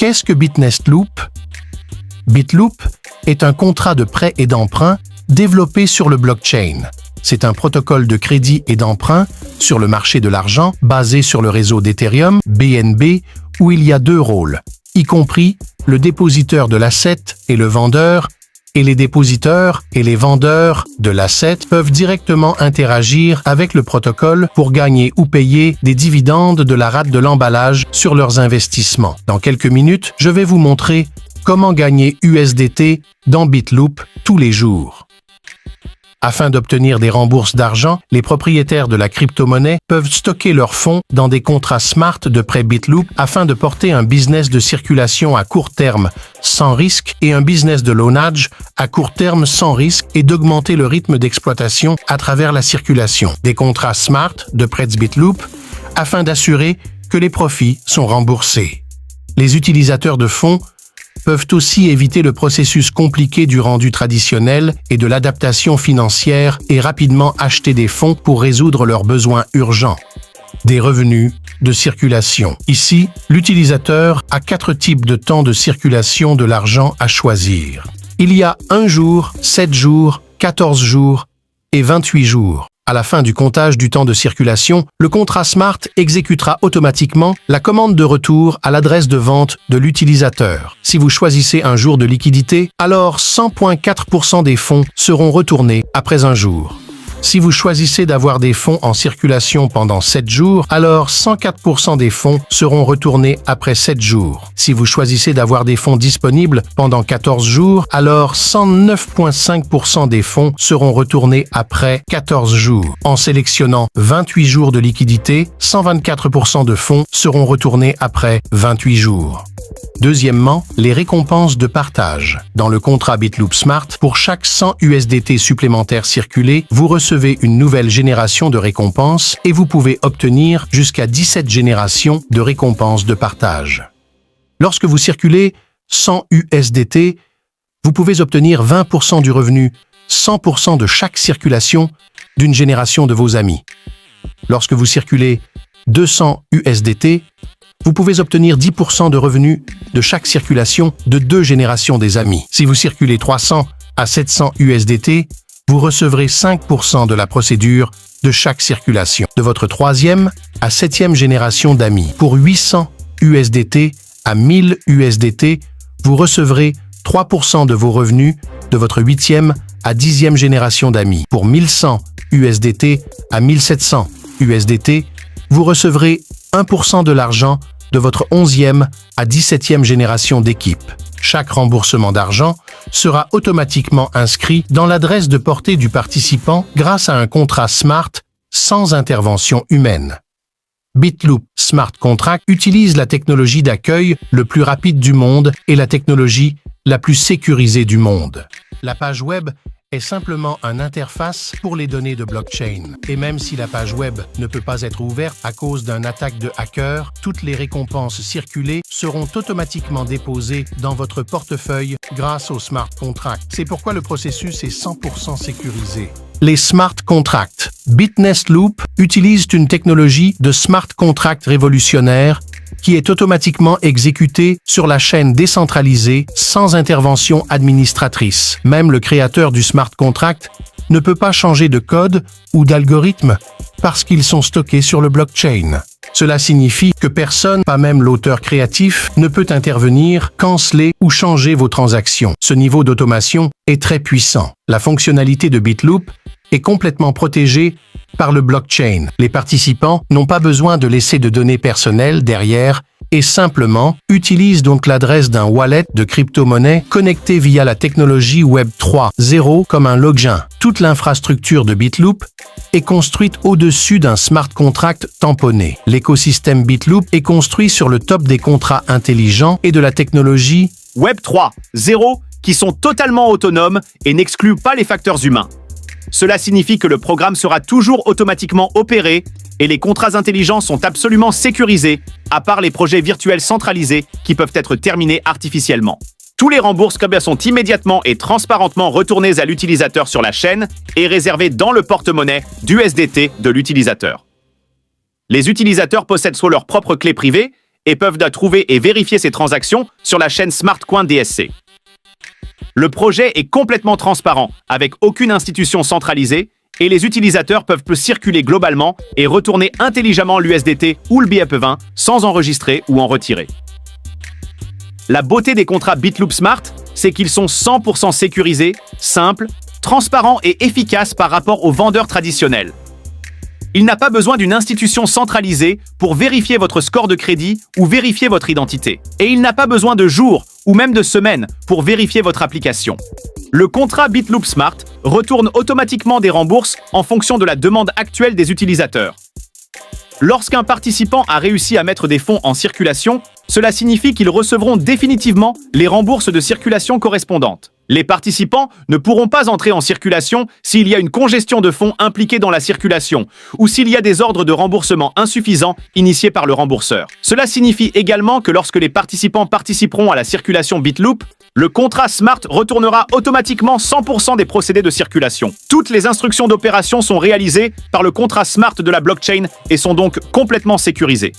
Qu'est-ce que Bitnest Loop? BitLoop est un contrat de prêt et d'emprunt développé sur le blockchain. C'est un protocole de crédit et d'emprunt sur le marché de l'argent basé sur le réseau d'Ethereum, BNB, où il y a deux rôles, y compris le dépositeur de l'asset et le vendeur, et les dépositeurs et les vendeurs de l'asset peuvent directement interagir avec le protocole pour gagner ou payer des dividendes de la rate de l'emballage sur leurs investissements. Dans quelques minutes, je vais vous montrer comment gagner USDT dans BitLoop tous les jours. Afin d'obtenir des rembourses d'argent, les propriétaires de la crypto-monnaie peuvent stocker leurs fonds dans des contrats smart de prêt BitLoop afin de porter un business de circulation à court terme sans risque et un business de loanage à court terme sans risque et d'augmenter le rythme d'exploitation à travers la circulation. Des contrats smart de prêt BitLoop afin d'assurer que les profits sont remboursés. Les utilisateurs de fonds peuvent aussi éviter le processus compliqué du rendu traditionnel et de l'adaptation financière et rapidement acheter des fonds pour résoudre leurs besoins urgents. Des revenus de circulation. Ici, l'utilisateur a 4 types de temps de circulation de l'argent à choisir. Il y a 1 jour, 7 jours, 14 jours et 28 jours. À la fin du comptage du temps de circulation, le contrat Smart exécutera automatiquement la commande de retour à l'adresse de vente de l'utilisateur. Si vous choisissez un jour de liquidité, alors 100,4% des fonds seront retournés après un jour. Si vous choisissez d'avoir des fonds en circulation pendant 7 jours, alors 104% des fonds seront retournés après 7 jours. Si vous choisissez d'avoir des fonds disponibles pendant 14 jours, alors 109,5% des fonds seront retournés après 14 jours. En sélectionnant 28 jours de liquidité, 124% de fonds seront retournés après 28 jours. Deuxièmement, les récompenses de partage. Dans le contrat BitLoop Smart, pour chaque 100 USDT supplémentaires circulés, vous recevez une nouvelle génération de récompenses et vous pouvez obtenir jusqu'à 17 générations de récompenses de partage. Lorsque vous circulez 100 USDT, vous pouvez obtenir 20% du revenu, 100% de chaque circulation d'une génération de vos amis. Lorsque vous circulez 200 USDT, vous pouvez obtenir 10% de revenus de chaque circulation de 2 générations des amis. Si vous circulez 300 à 700 USDT, vous recevrez 5% de la procédure de chaque circulation de votre 3e à 7e génération d'amis. Pour 800 USDT à 1000 USDT, vous recevrez 3% de vos revenus de votre 8e à 10e génération d'amis. Pour 1100 USDT à 1700 USDT, vous recevrez 1% de l'argent de votre 11e à 17e génération d'équipe. Chaque remboursement d'argent sera automatiquement inscrit dans l'adresse de portée du participant grâce à un contrat Smart sans intervention humaine. BitLoop Smart Contract utilise la technologie d'accueil le plus rapide du monde et la technologie la plus sécurisée du monde. La page web est simplement une interface pour les données de blockchain. Et même si la page web ne peut pas être ouverte à cause d'une attaque de hacker, toutes les récompenses circulées seront automatiquement déposées dans votre portefeuille grâce au smart contract. C'est pourquoi le processus est 100% sécurisé. Les smart contracts. Bitnest Loop utilise une technologie de smart contract révolutionnaire qui est automatiquement exécuté sur la chaîne décentralisée sans intervention administratrice. Même le créateur du smart contract ne peut pas changer de code ou d'algorithme parce qu'ils sont stockés sur le blockchain. Cela signifie que personne, pas même l'auteur créatif, ne peut intervenir, canceller ou changer vos transactions. Ce niveau d'automation est très puissant. La fonctionnalité de BitLoop est complètement protégée par le blockchain. Les participants n'ont pas besoin de laisser de données personnelles derrière et simplement utilisent donc l'adresse d'un wallet de crypto-monnaie connecté via la technologie Web 3.0 comme un login. Toute l'infrastructure de BitLoop est construite au-dessus d'un smart contract tamponné. L'écosystème BitLoop est construit sur le top des contrats intelligents et de la technologie Web 3.0 qui sont totalement autonomes et n'excluent pas les facteurs humains. Cela signifie que le programme sera toujours automatiquement opéré et les contrats intelligents sont absolument sécurisés, à part les projets virtuels centralisés qui peuvent être terminés artificiellement. Tous les remboursements sont immédiatement et transparentement retournés à l'utilisateur sur la chaîne et réservés dans le porte-monnaie d'USDT de l'utilisateur. Les utilisateurs possèdent soit leur propre clé privée et peuvent trouver et vérifier ces transactions sur la chaîne SmartCoin DSC. Le projet est complètement transparent, avec aucune institution centralisée, et les utilisateurs peuvent circuler globalement et retourner intelligemment l'USDT ou le BEP20 sans enregistrer ou en retirer. La beauté des contrats BitLoop Smart, c'est qu'ils sont 100% sécurisés, simples, transparents et efficaces par rapport aux vendeurs traditionnels. Il n'a pas besoin d'une institution centralisée pour vérifier votre score de crédit ou vérifier votre identité. Et il n'a pas besoin de jours ou même de semaines pour vérifier votre application. Le contrat BitLoop Smart retourne automatiquement des rembourses en fonction de la demande actuelle des utilisateurs. Lorsqu'un participant a réussi à mettre des fonds en circulation, cela signifie qu'ils recevront définitivement les rembourses de circulation correspondantes. Les participants ne pourront pas entrer en circulation s'il y a une congestion de fonds impliquée dans la circulation ou s'il y a des ordres de remboursement insuffisants initiés par le rembourseur. Cela signifie également que lorsque les participants participeront à la circulation BitLoop, le contrat Smart retournera automatiquement 100% des procédés de circulation. Toutes les instructions d'opération sont réalisées par le contrat Smart de la blockchain et sont donc complètement sécurisées.